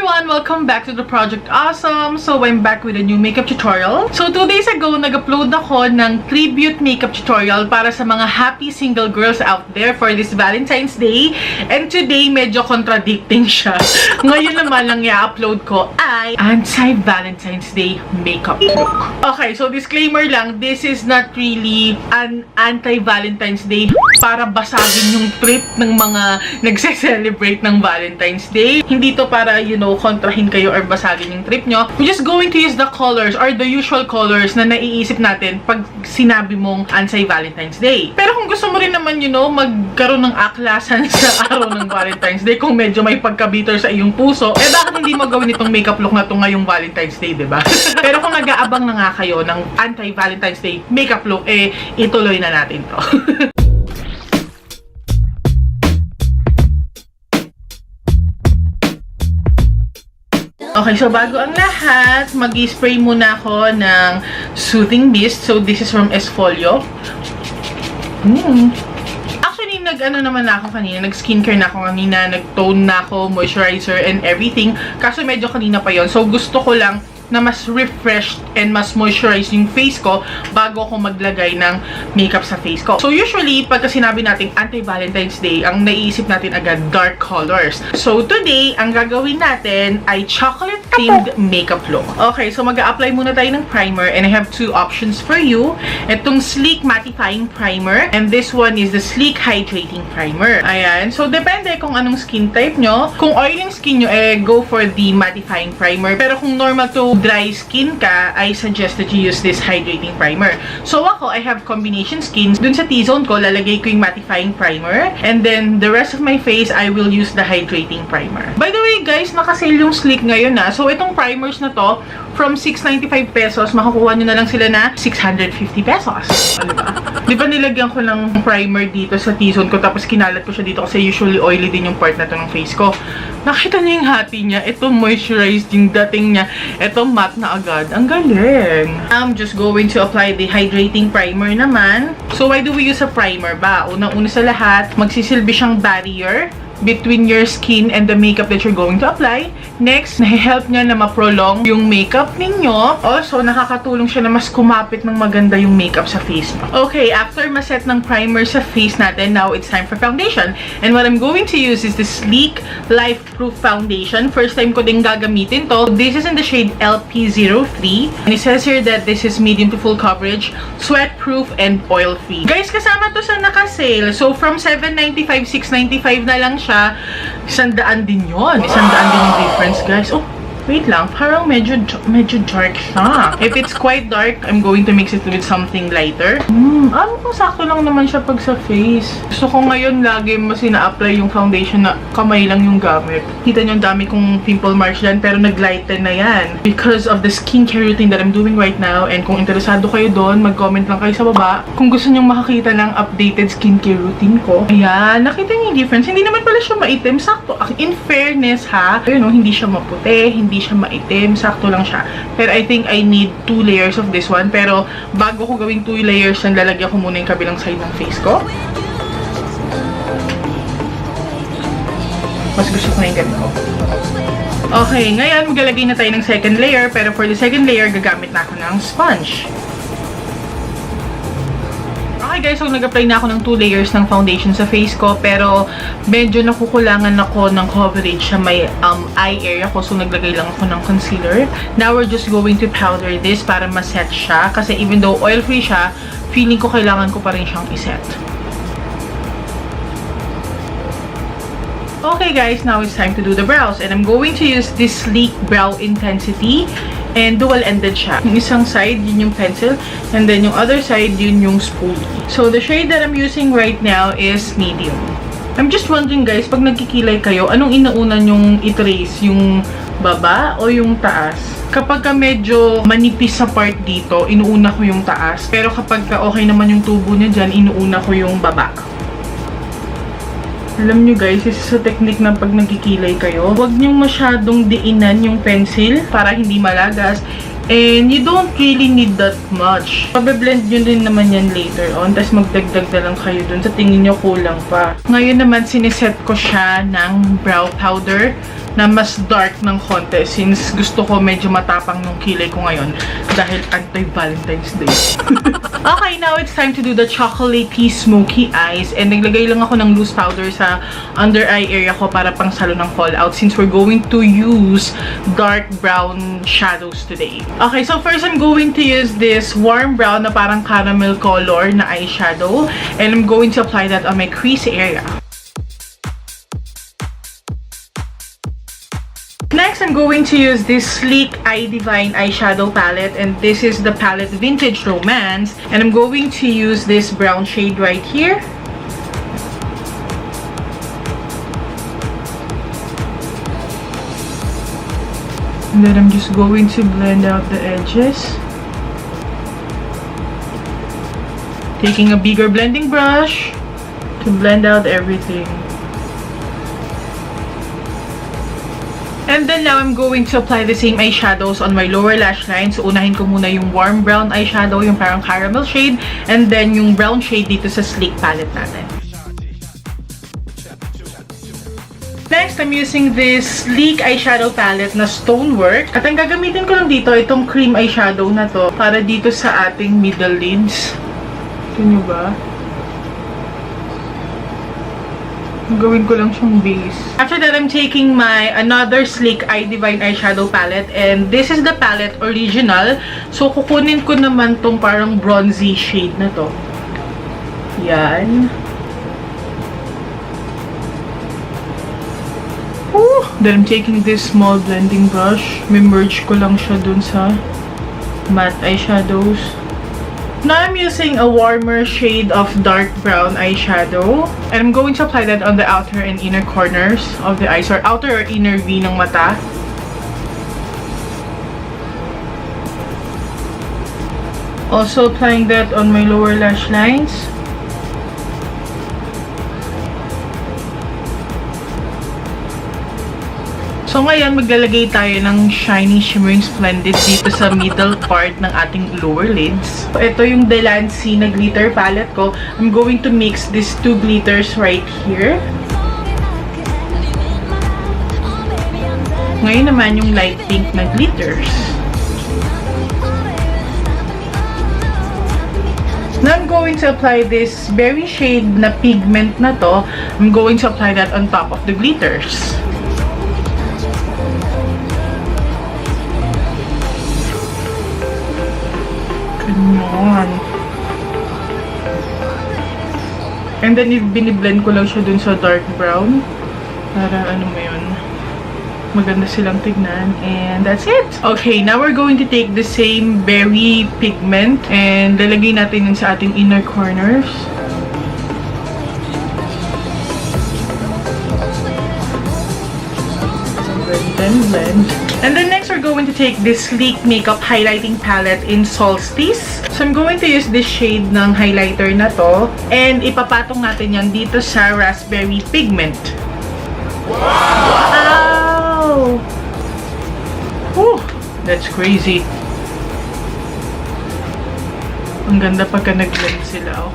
everyone! Welcome back to the Project Awesome! So, I'm back with a new makeup tutorial. So, 2 days ago, nag-upload ako ng tribute makeup tutorial para sa mga happy single girls out there for this Valentine's Day. And today, medyo contradicting siya. Ngayon naman, ang i-upload ko ay Anti-Valentine's Day makeup look. Okay, so disclaimer lang, this is not really an Anti-Valentine's Day para basagin yung trip ng mga nagse-celebrate ng Valentine's Day. Hindi to para, you know, kontrahin kayo or basagin yung trip nyo. We're just going to use the colors or the usual colors na naiisip natin pag sinabi mong Anti-Valentine's Day. Pero kung gusto mo rin naman, you know, magkaroon ng aklasan sa araw ng Valentine's Day, kung medyo may pagka-bitter sa iyong puso, eh bakit hindi mo gawin itong makeup look na to ngayong Valentine's Day, diba? Pero kung nag-aabang na nga kayo ng Anti-Valentine's Day makeup look, eh ituloy na natin to. Okay, so bago ang lahat, mag-spray muna ako ng soothing mist. So, this is from Exveil. Actually, nag-ano naman ako kanina, nag-skincare na ako kanina, nag-tone na ako, moisturizer and everything. Kaso medyo kanina pa yon. So, gusto ko lang na mas refreshed and mas moisturized yung face ko bago ako maglagay ng makeup sa face ko. So, usually, pagka sinabi natin Anti-Valentine's Day, ang naiisip natin agad dark colors. So, today, ang gagawin natin ay chocolate-themed makeup look. Okay, so mag-a-apply muna tayo ng primer and I have 2 options for you. Itong Sleek Mattifying Primer and this one is the Sleek Hydrating Primer. Ayan. So, depende kung anong skin type nyo. Kung oiling skin nyo, eh, go for the Mattifying Primer. Pero kung normal to dry skin ka, I suggest that you use this hydrating primer. So ako, I have combination skins. Dun sa T-zone ko, lalagay ko yung mattifying primer. And then, the rest of my face, I will use the hydrating primer. By the way, guys, naka-sale yung Sleek ngayon na. So, itong primers na to, from 695 pesos, makakuha nyo na lang sila na 650 pesos. O, diba? Di ba nilagyan ko ng primer dito sa T-zone ko, tapos kinalat ko siya dito kasi usually oily din yung part na to ng face ko. Nakita niyo yung hati niya. Ito moisturized yung dating niya. Ito matte na agad. Ang galing. I'm just going to apply the hydrating primer naman. So, why do we use a primer ba? Unang-una sa lahat, magsisilbi siyang barrier between your skin and the makeup that you're going to apply. Next, nahihelp niya na ma-prolong yung makeup ninyo. Also, nakakatulong siya na mas kumapit ng maganda yung makeup sa face mo. Okay, after maset ng primer sa face natin, now it's time for foundation. And what I'm going to use is the Sleek Lifeproof Foundation. First time ko din gagamitin to. This is in the shade LP03. And it says here that this is medium to full coverage, sweat-proof, and oil-free. Guys, kasama to sa naka-sale. So, from $795, $695 na lang siya. 100 din yun. 100 din yung difference, guys. Oh, wait lang. Parang medyo dark siya. If it's quite dark, I'm going to mix it with something lighter. Kung sakto lang naman siya pag sa face. Gusto ko ngayon lagi mas ina-apply yung foundation na kamay lang yung gamit. Kita nyo ang dami kong pimple marks dyan, pero nag-lighten na yan. Because of the skincare routine that I'm doing right now. And kung interesado kayo doon, mag-comment lang kayo sa baba. Kung gusto nyo makakita ng updated skincare routine ko. Ayan, nakita nyo yung difference. Hindi naman pala siya maitim. Sakto. In fairness ha, you know, hindi siya maputi, hindi siya maitim. Sakto lang siya. Pero I think I need 2 layers of this one. Pero bago ko gawing 2 layers, lalagyan ko muna yung kabilang side ng face ko. Mas gusto ko na yung ganito. Okay, ngayon maglalagay na tayo ng second layer. Pero for the second layer, gagamit na ako ng sponge. Okay guys, so nag-apply na ako ng 2 layers ng foundation sa face ko. Pero medyo nakukulangan ako ng coverage sa may eye area ko. So naglagay lang ako ng concealer. Now we're just going to powder this para ma-set siya. Kasi even though oil-free siya, feeling ko kailangan ko pa rin siyang iset. Okay guys, now it's time to do the brows. And I'm going to use this Sleek Brow Intensity. And dual-ended siya. Yung isang side, yun yung pencil. And then yung other side, yun yung spoolie. So the shade that I'm using right now is medium. I'm just wondering guys, pag nagkikilay kayo, anong inauna nyong i-trace? Yung baba o yung taas? Kapag ka medyo manipis sa part dito, inuuna ko yung taas. Pero kapag ka okay naman yung tubo niya dyan, inuuna ko yung baba. Alam nyo guys, this is a technique na pag nagkikilay kayo, huwag nyo masyadong diinan yung pencil para hindi malagas. And you don't really need that much. Pabe-blend nyo din naman yan later on. Tapos magdagdag na lang kayo dun sa tingin nyo kulang pa. Ngayon naman, siniset ko siya ng brow powder. na mas dark ng konti since gusto ko medyo matapang ng kilay ko ngayon dahil anti-Valentine's Day. Okay, now it's time to do the chocolatey smoky eyes and naglagay lang ako ng loose powder sa under eye area ko para pang salo ng fallout since we're going to use dark brown shadows today. Okay, so first I'm going to use this warm brown na parang caramel color na eyeshadow and I'm going to apply that on my crease area. Next, I'm going to use this sleek ANTI-VALENTINE'S eyeshadow palette, and this is the palette Vintage Romance, and I'm going to use this brown shade right here. And then I'm just going to blend out the edges. Taking a bigger blending brush to blend out everything. And then now I'm going to apply the same eyeshadows on my lower lash line. So unahin ko muna yung warm brown eyeshadow, yung parang caramel shade, and then yung brown shade dito sa sleek palette natin. Next, I'm using this sleek eyeshadow palette na Stonework. At ang gagamitin ko lang dito, itong cream eyeshadow na to para dito sa ating middle lids. Ito nyo ba? Gawin ko lang siyang base. After that, I'm taking my another sleek ANTI-VALENTINE'S eyeshadow palette, and this is the palette original. So kukunin ko naman tong parang bronzy shade na to. Yan. Ooh. Then I'm taking this small blending brush. Merge ko lang siya dun sa matte eyeshadows. Now I'm using a warmer shade of dark brown eyeshadow. And I'm going to apply that on the outer and inner corners of the eyes, or outer or inner V ng mata. Also applying that on my lower lash lines. So ngayon, maglalagay tayo ng shiny, shimmering, splendid dito sa middle part ng ating lower lids. So, ito yung DeLanci na glitter palette ko. I'm going to mix these two glitters right here. Ngayon naman yung light pink na glitters. Now I'm going to apply this berry shade na pigment na to. I'm going to apply that on top of the glitters. Ganon. And then, biniblend ko lang siya dun sa dark brown. Para, ano mo yun, maganda silang tignan. And that's it. Okay, now we're going to take the same berry pigment and lalagay natin yun sa ating inner corners. Blend. And then next, we're going to take this sleek makeup highlighting palette in Solstice. So I'm going to use this shade ng highlighter na to and ipapatong natin yan dito sa raspberry pigment. Wow! Whew, that's crazy. Ang ganda pagka nag-blend sila. Oh.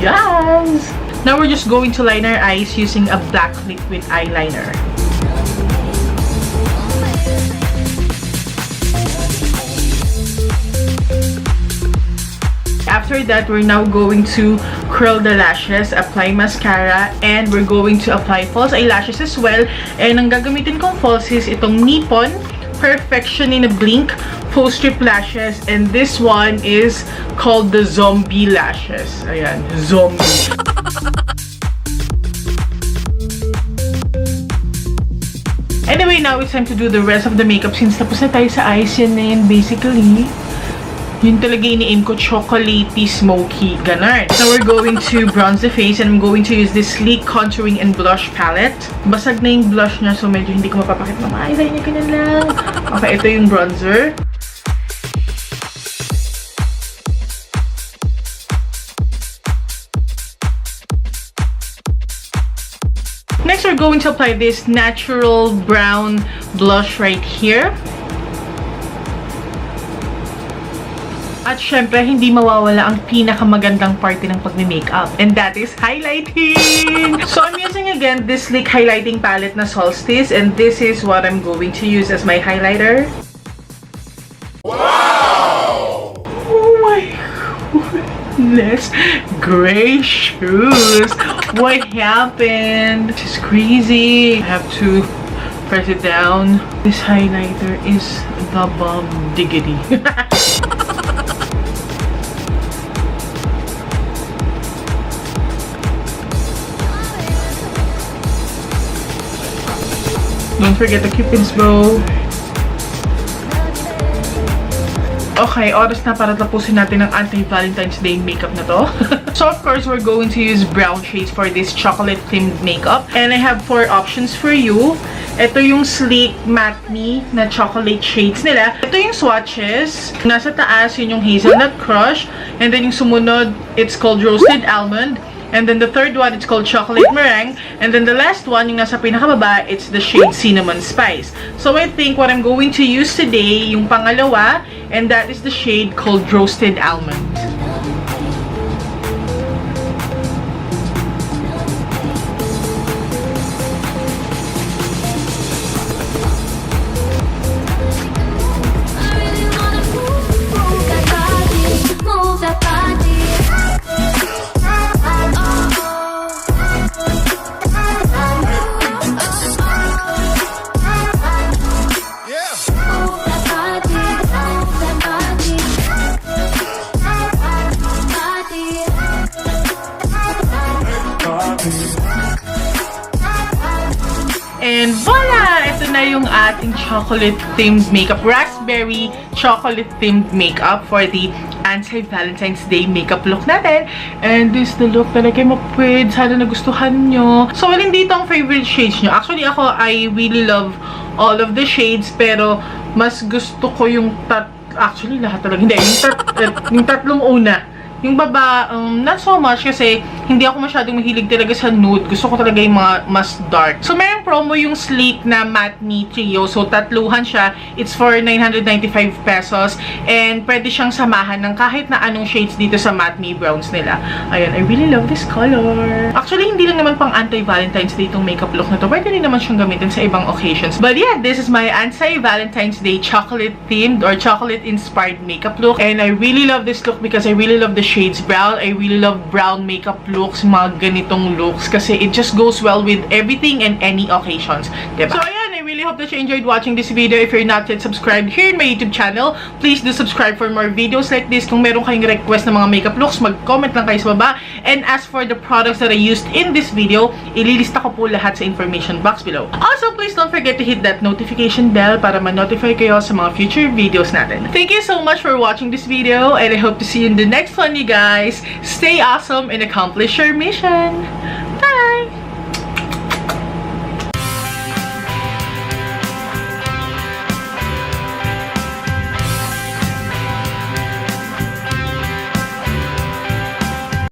Yes! Now we're just going to line our eyes using a black liquid eyeliner. After that, we're now going to curl the lashes, apply mascara, and we're going to apply false eyelashes as well. And ang gagamitin kong false is itong Nippon Perfection in a Blink faux strip lashes, and this one is called the Zombie Lashes. Ayan, zombie. Anyway, now it's time to do the rest of the makeup since tapos na tayo sa eyes. Yan na yun, basically. Yun talaga ini-aim ko, chocolatey, smoky, ganun. Now we're going to bronze the face and I'm going to use this sleek contouring and blush palette. Basag na yung blush niya, so medyo hindi ko mapapakit na eyeliner ko na lang. Okay, ito yung bronzer. Next, we're going to apply this natural brown blush right here. At syempre, hindi mawawala ang pinakamagandang party ng pagme-makeup. And that is highlighting! So, I'm using again this sleek highlighting palette na Solstice. And this is what I'm going to use as my highlighter. Wow! Oh my goodness! Gracious! What happened? This is crazy. I have to press it down. This highlighter is the bomb diggity. Don't forget the Cupid's bow. Okay, oras na para tapusin natin ang anti-Valentine's Day makeup na to. So, of course, we're going to use brown shades for this chocolate-themed makeup. And I have 4 options for you. Ito yung sleek matte me na chocolate shades nila. Ito yung swatches. Nasa taas, yun yung hazelnut crush. And then yung sumunod, it's called roasted almond. And then the third one, it's called chocolate meringue. And then the last one, yung nasa pinakababa, it's the shade cinnamon spice. So I think what I'm going to use today, yung pangalawa, and that is the shade called roasted almond. And voila! Ito na yung ating chocolate-themed makeup. Raspberry chocolate-themed makeup for the anti-Valentine's Day makeup look natin. And this is the look that I came up with. Sana nagustuhan nyo. So, hindi ito ang favorite shades nyo. Actually, ako, I really love all of the shades. Pero, mas gusto ko yung actually, lahat talaga. Hindi, yung tatlong una. Yung baba, not so much kasi hindi ako masyadong mahilig talaga sa nude. Gusto ko talaga yung mga mas dark. So, mayroong promo yung sleek na matte me trio. So, tatluhan siya. It's for 995 pesos. And pwede siyang samahan ng kahit na anong shades dito sa matte me browns nila. Ayan, I really love this color. Actually, hindi lang naman pang anti-Valentine's Day itong makeup look na to. Pwede rin naman siyang gamitin sa ibang occasions. But yeah, this is my anti-Valentine's Day chocolate-themed or chocolate-inspired makeup look. And I really love this look because I really love the shades brown. I really love brown makeup looks, mga ganitong looks kasi it just goes well with everything and any occasions, diba? So ayan, I really hope that you enjoyed watching this video. If you're not yet subscribed here in my YouTube channel, please do subscribe for more videos like this. Kung meron kayong request ng mga makeup looks, mag-comment lang kayo sa baba. And as for the products that I used in this video, ililista ko po lahat sa information box below. Also, please don't forget to hit that notification bell para ma-notify kayo sa mga future videos natin. Thank you so much for watching this video and I hope to see you in the next one, you guys. Stay awesome and accomplish your mission. Bye!